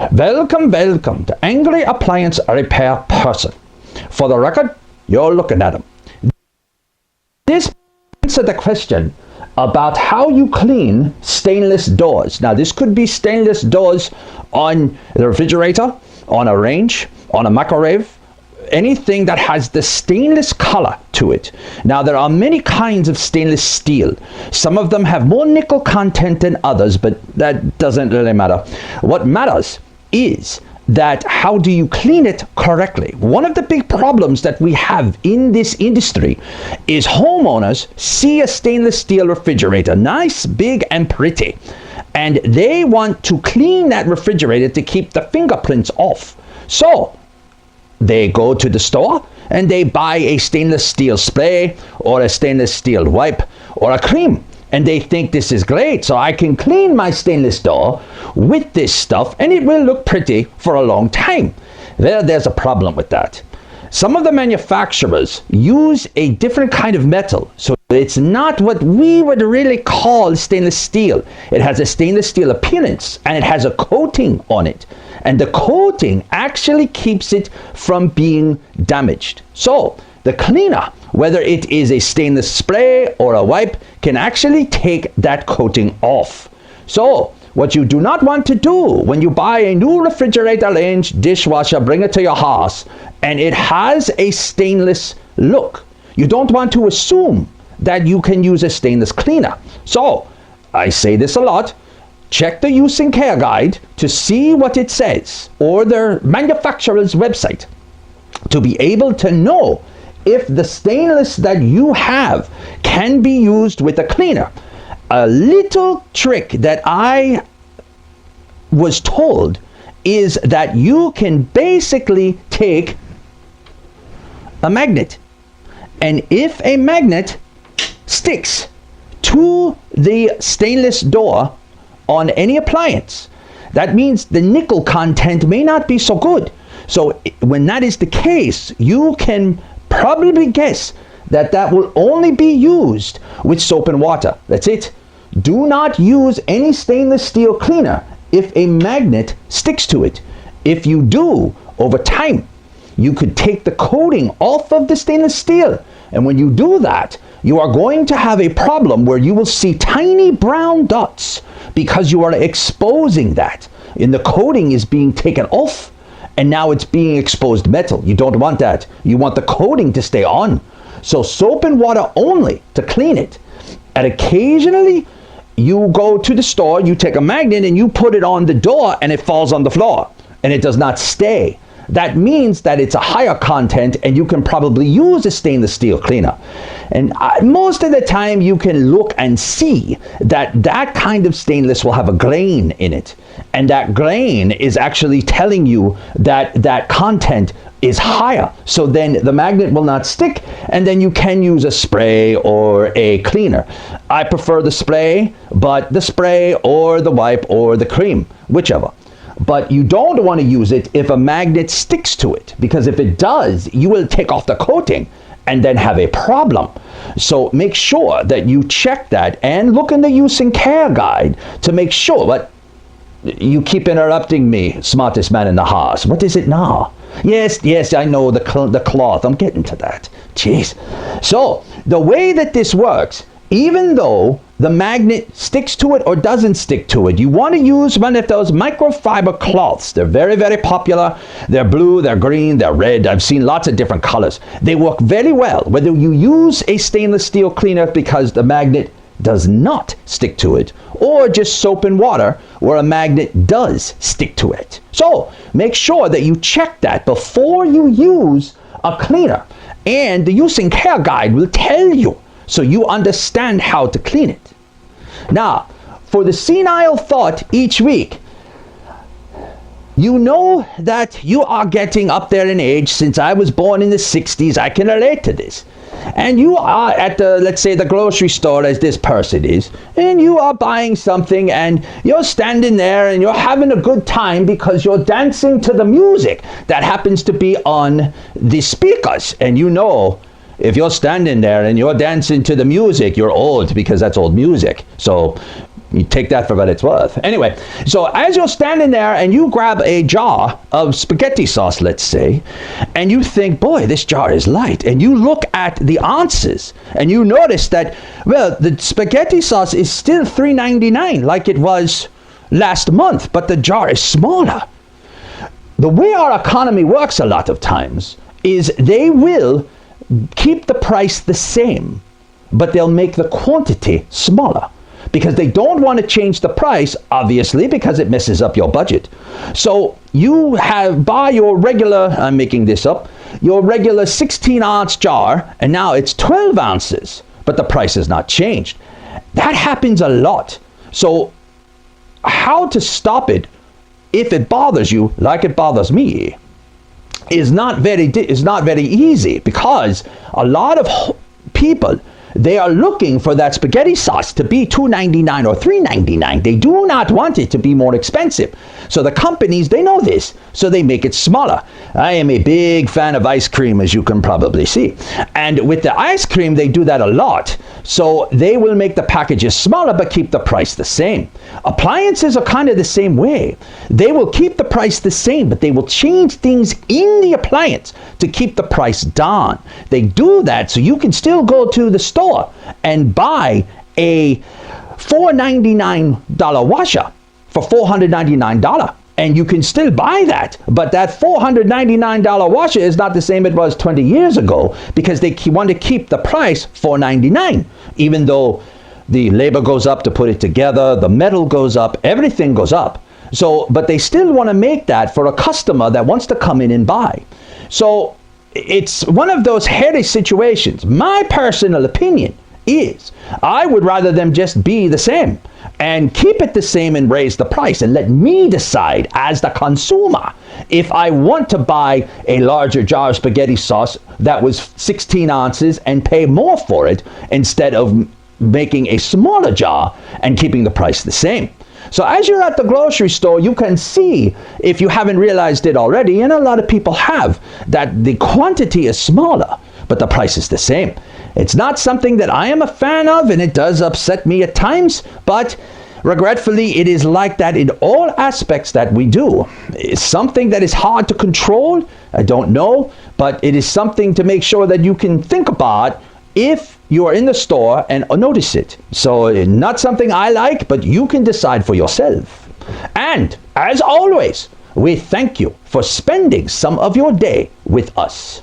Welcome to Angry Appliance Repair Person. For the record, you're looking at him. This answers the question about how you clean stainless doors. Now, this could be stainless doors on the refrigerator, on a range, on a microwave, anything that has the stainless color to it. Now, there are many kinds of stainless steel. Some of them have more nickel content than others, but that doesn't really matter. What matters is that how do you clean it correctly? One of the big problems that we have in this industry is homeowners see a stainless steel refrigerator, nice, big, and pretty, and they want to clean that refrigerator to keep the fingerprints off. So they go to the store and they buy a stainless steel spray or a stainless steel wipe or a cream. And they think this is great, so I can clean my stainless door with this stuff and it will look pretty for a long time. There's a problem with that. Some of the manufacturers use a different kind of metal, so it's not what we would really call stainless steel. It has a stainless steel appearance and it has a coating on it. And the coating actually keeps it from being damaged. So the cleaner, whether it is a stainless spray or a wipe, can actually take that coating off. So what you do not want to do when you buy a new refrigerator, range, dishwasher, bring it to your house, and it has a stainless look, you don't want to assume that you can use a stainless cleaner. So I say this a lot. Check the use and care guide to see what it says, or their manufacturer's website, to be able to know if the stainless that you have can be used with a cleaner. A little trick that I was told is that you can basically take a magnet, and if a magnet sticks to the stainless door on any appliance, that means the nickel content may not be so good. So when that is the case, you can probably guess that that will only be used with soap and water. That's it. Do not use any stainless steel cleaner if a magnet sticks to it. If you do, over time, you could take the coating off of the stainless steel. And when you do that, you are going to have a problem where you will see tiny brown dots because you are exposing that. And the coating is being taken off, and now it's being exposed metal. You don't want that. You want the coating to stay on. So soap and water only to clean it. And occasionally, you go to the store, you take a magnet and you put it on the door and it falls on the floor and it does not stay. That means that it's a higher content and you can probably use a stainless steel cleaner. And most of the time you can look and see that that kind of stainless will have a grain in it. And that grain is actually telling you that that content is higher. So then the magnet will not stick, and then you can use a spray or a cleaner. I prefer the spray, but the spray or the wipe or the cream, whichever. But you don't want to use it if a magnet sticks to it, because if it does, you will take off the coating and then have a problem. So make sure that you check that and look in the use and care guide to make sure. But you keep interrupting me, smartest man in the house. What is it now? Yes, I know, the cloth. I'm getting to that. Jeez. So the way that this works, even though the magnet sticks to it or doesn't stick to it, you want to use one of those microfiber cloths. They're very, very popular. They're blue, they're green, they're red. I've seen lots of different colors. They work very well, whether you use a stainless steel cleaner because the magnet does not stick to it, or just soap and water where a magnet does stick to it. So make sure that you check that before you use a cleaner. And the use and care guide will tell you, so you understand how to clean it. Now, for the senile thought each week, you know that you are getting up there in age. Since I was born in the 60s, I can relate to this. And you are at the, let's say, the grocery store, as this person is, and you are buying something and you're standing there and you're having a good time because you're dancing to the music that happens to be on the speakers. And you know if you're standing there and you're dancing to the music, you're old because that's old music. So you take that for what it's worth. Anyway, so as you're standing there and you grab a jar of spaghetti sauce, let's say, and you think, boy, this jar is light, and you look at the ounces and you notice that, well, the spaghetti sauce is still $3.99 like it was last month, but the jar is smaller. The way our economy works a lot of times is they will keep the price the same, but they'll make the quantity smaller, because they don't want to change the price, obviously, because it messes up your budget. So you buy your regular, I'm making this up, your regular 16-ounce jar, and now it's 12 ounces, but the price has not changed. That happens a lot. So how to stop it, if it bothers you, like it bothers me, is not very easy, because a lot of people, they are looking for that spaghetti sauce to be $2.99 or $3.99. They do not want it to be more expensive. So the companies, they know this, so they make it smaller. I am a big fan of ice cream, as you can probably see. And with the ice cream, they do that a lot. So they will make the packages smaller, but keep the price the same. Appliances are kind of the same way. They will keep the price the same, but they will change things in the appliance to keep the price down. They do that so you can still go to the store and buy a $499 washer for $499. And you can still buy that. But that $499 washer is not the same it was 20 years ago, because they want to keep the price $499. Even though the labor goes up to put it together, the metal goes up, everything goes up. So, but they still want to make that for a customer that wants to come in and buy. So it's one of those hairy situations. My personal opinion is I would rather them just be the same and keep it the same and raise the price, and let me decide as the consumer if I want to buy a larger jar of spaghetti sauce that was 16 ounces and pay more for it, instead of making a smaller jar and keeping the price the same. So as you're at the grocery store, you can see, if you haven't realized it already, and a lot of people have, that the quantity is smaller, but the price is the same. It's not something that I am a fan of, and it does upset me at times, but regretfully, it is like that in all aspects that we do. It's something that is hard to control. I don't know, but it is something to make sure that you can think about if you are in the store and notice it. So not something I like, but you can decide for yourself. And as always, we thank you for spending some of your day with us.